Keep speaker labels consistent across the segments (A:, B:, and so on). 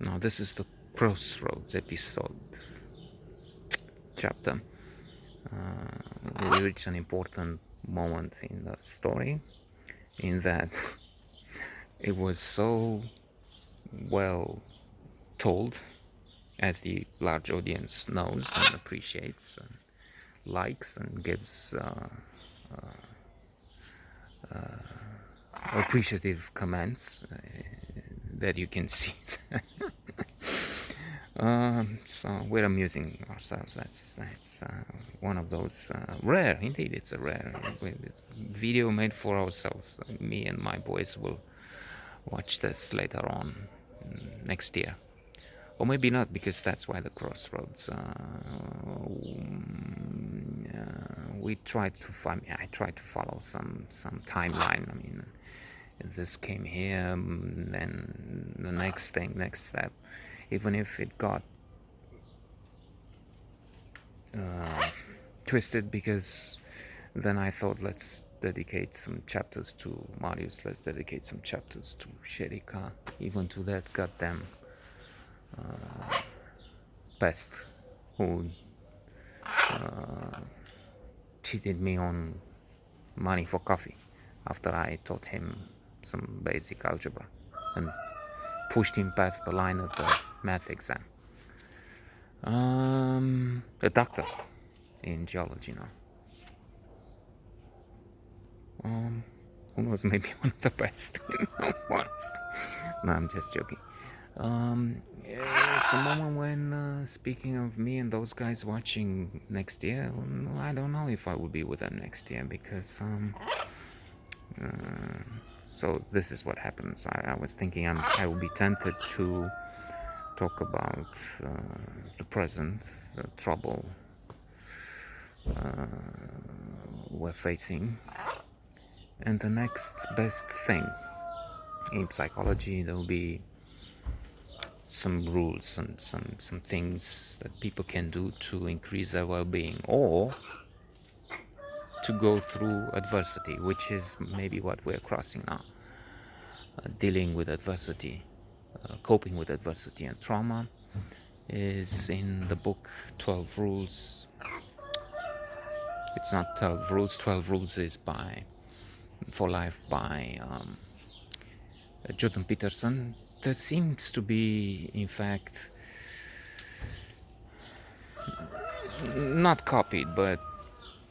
A: Now, this is the Crossroads chapter. We reach an important moment in the story, in that it was so well told, as the large audience knows and appreciates and likes and gives appreciative comments, that you can see. So we're amusing ourselves. That's one of those rare, indeed, it's a rare it's video made for ourselves. Me and my boys will watch this later on next year, or maybe not, because that's why the Crossroads. We tried to find. I tried to follow some timeline. I mean, this came here, then the next thing, next step. Even if it got twisted, because then I thought, let's dedicate some chapters to Marius, let's dedicate some chapters to Sherika, even to that goddamn pest who cheated me on money for coffee after I taught him some basic algebra and pushed him past the line of the math exam. A doctor in geology now. Who knows, maybe one of the best. No, I'm just joking. It's a moment when, speaking of me and those guys watching next year, I don't know if I will be with them next year, because so this is what happens. I was thinking I will be tempted to talk about the present, the trouble we're facing, and the next best thing. In psychology, there will be some rules and some things that people can do to increase their well-being, or to go through adversity, which is maybe what we're crossing now. Dealing with adversity, coping with adversity and trauma is in the book 12 Rules. It's not 12 Rules. 12 Rules is for Life by Jordan Peterson. There seems to be, in fact, not copied, but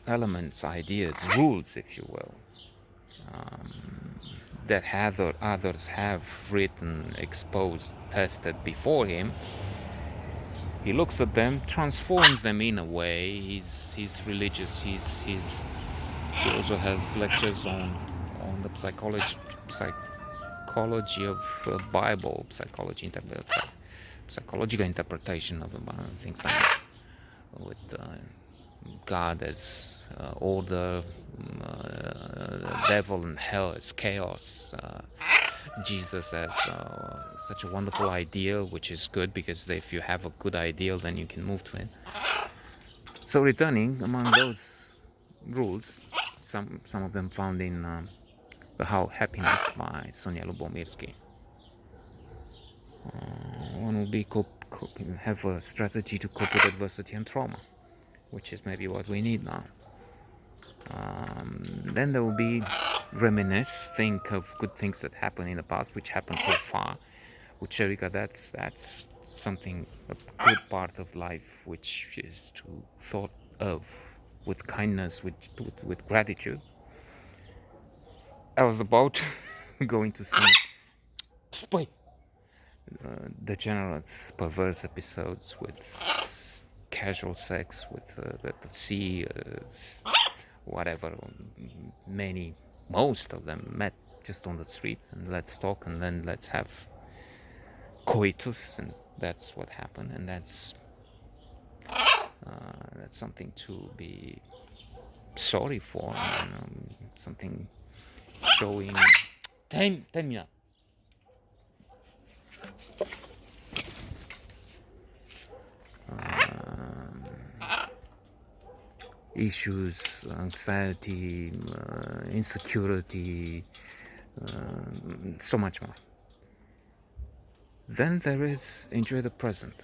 A: elements, ideas, rules, if you will, that others have written, exposed, tested before him. He looks at them, transforms them in a way. He's religious. He also has lectures on the psychology of the Bible, psychological interpretation of the Bible, things like that, with God as order, devil and hell as chaos, Jesus as such a wonderful ideal, which is good, because if you have a good ideal, then you can move to it. So, returning among those rules, some of them found in The How Happiness by Sonia Lubomirsky. One will be have a strategy to cope with adversity and trauma, which is maybe what we need now. Then there will be reminisce, think of good things that happened in the past, which happened so far. With Sherika, that's something, a good part of life, which is to thought of with kindness, with gratitude. I was about going to sing degenerate, perverse episodes with casual sex with the sea, whatever. Most of them met just on the street, and let's talk, and then let's have coitus, and that's what happened, and that's something to be sorry for, something showing. Termina. Issues, anxiety, insecurity, so much more. Then there is enjoy the present,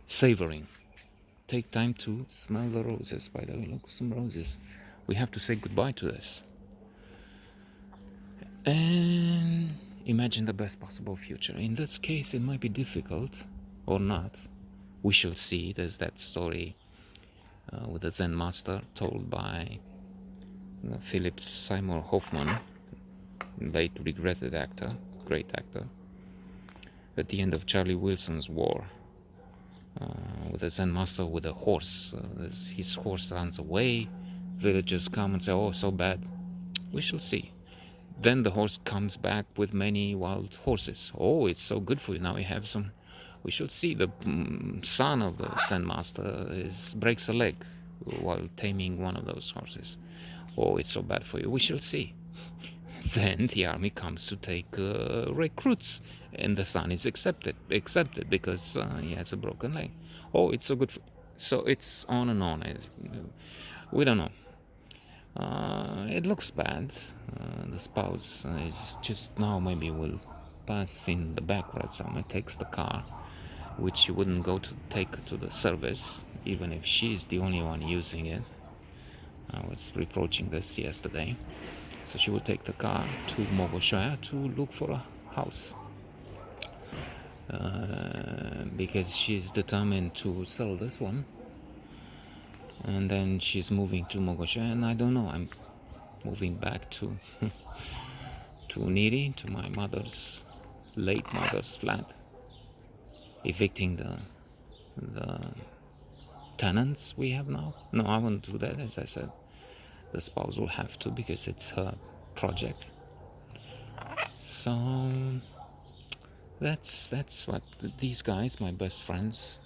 A: savoring. Take time to smell the roses. By the way, look, some roses. We have to say goodbye to this. And imagine the best possible future. In this case, it might be difficult or not. We shall see. There's that story with the Zen master told by Philip Seymour Hoffman, late regretted actor, great actor, at the end of Charlie Wilson's War, with the Zen master with a horse. His horse runs away. Villagers come and say, "Oh, so bad." We shall see. Then the horse comes back with many wild horses. "Oh, it's so good for you. Now we have some." We shall see. The son of the Zen master breaks a leg while taming one of those horses. "Oh, it's so bad for you." We shall see. Then the army comes to take recruits, and the son is accepted because he has a broken leg. "Oh, it's so good. So it's on and on. We don't know. It looks bad. The spouse is just now maybe will pass in the back right somewhere, takes the car, which she wouldn't go to take to the service, even if she's the only one using it. I was reproaching this yesterday. So she will take the car to Mogoshaya to look for a house. Because she's determined to sell this one. And then she's moving to Mogoshaya, and I don't know, I'm moving back to Niri, to my late mother's flat, evicting the tenants we have now. No, I won't do that, as I said. The spouse will have to because it's her project. So that's what these guys, my best friends,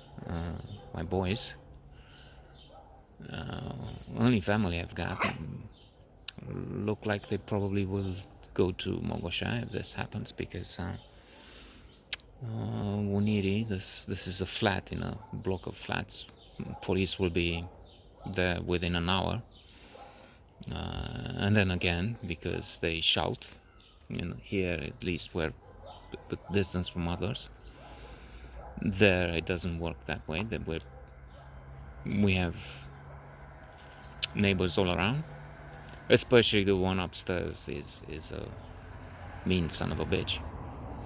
A: my boys, only family I've got, look like they probably will go to Mogoshaya if this happens, because Wuniri, this is a flat in a block of flats. Police will be there within an hour. And then again, because they shout, here at least we're the distance from others. There it doesn't work that way. We have neighbors all around, especially the one upstairs is a mean son of a bitch,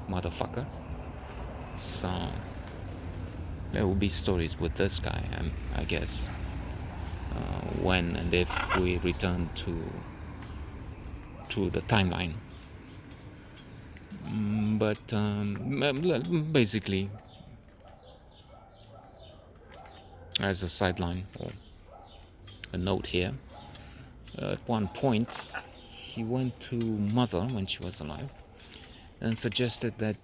A: motherfucker. So there will be stories with this guy, I guess, when and if we return to the timeline. But basically, as a sideline or a note here, at one point he went to Mother when she was alive and suggested that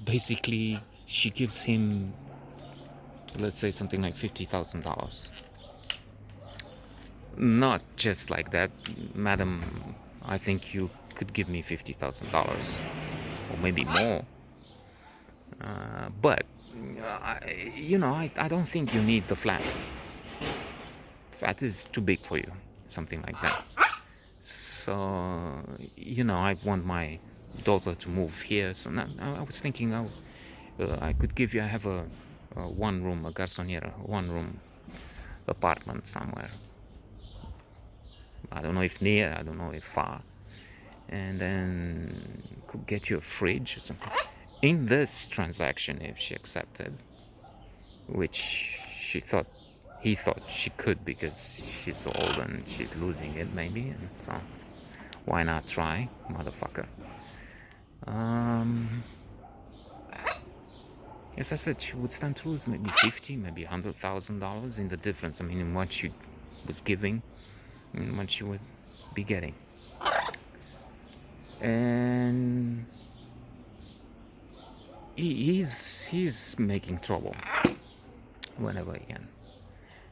A: basically she gives him, let's say, something like $50,000. Not just like that, "Madam, I think you could give me $50,000 or maybe more, but I don't think you need the flat. Flat is too big for you," something like that. So I want my daughter to move here. So now I was thinking, I could give you. I have a one room, a garçoniera, one room apartment somewhere. I don't know if near, I don't know if far, and then could get you a fridge or something. In this transaction, if she accepted, which he thought she could, because she's so old and she's losing it maybe, and so why not try, motherfucker? As I said, she would stand to lose maybe $50,000, maybe $100,000 in the difference. I mean, in what she was giving and what she would be getting. And he's making trouble whenever he can.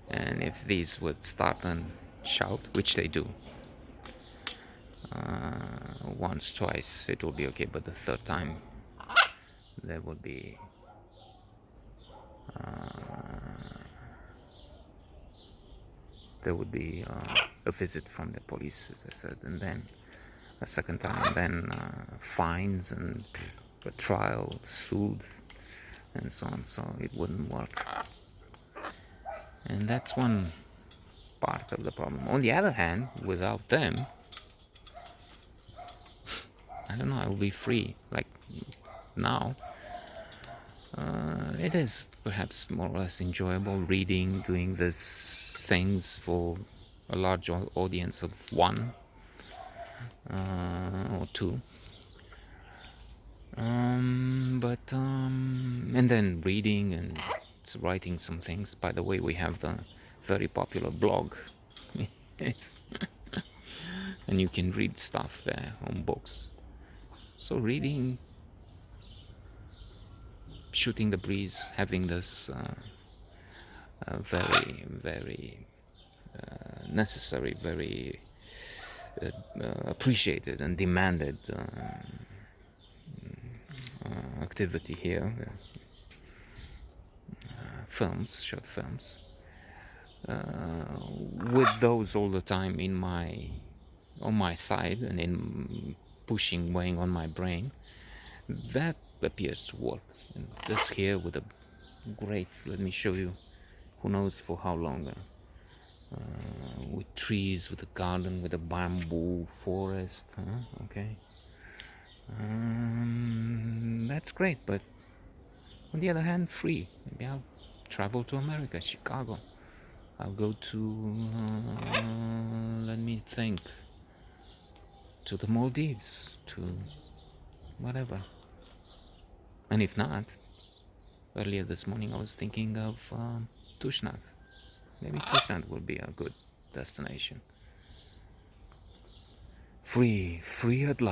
A: And if these would start and shout, which they do, once, twice, it will be okay. But the third time, there will be a visit from the police, as I said, and then a second time, then fines and a trial, sued, and so on. So it wouldn't work, and that's one part of the problem. On the other hand, without them, I don't know, I will be free like now. It is perhaps more or less enjoyable reading, doing these things for a large audience of one or two. And then reading and writing some things. By the way, we have the very popular blog. And you can read stuff there on books. So reading, shooting the breeze, having this very, very necessary, very appreciated and demanded activity here. Films, short films. With those all the time on my side and in pushing, weighing on my brain, that appears to work. And this here with a great, let me show you, who knows for how long, with trees, with a garden, with a bamboo forest, okay. That's great, but on the other hand, free. Maybe I'll travel to America, Chicago. I'll go to, let me think, to the Maldives, to whatever. And if not, earlier this morning I was thinking of Tushnad. Maybe Tushnad will be a good destination. Free at last.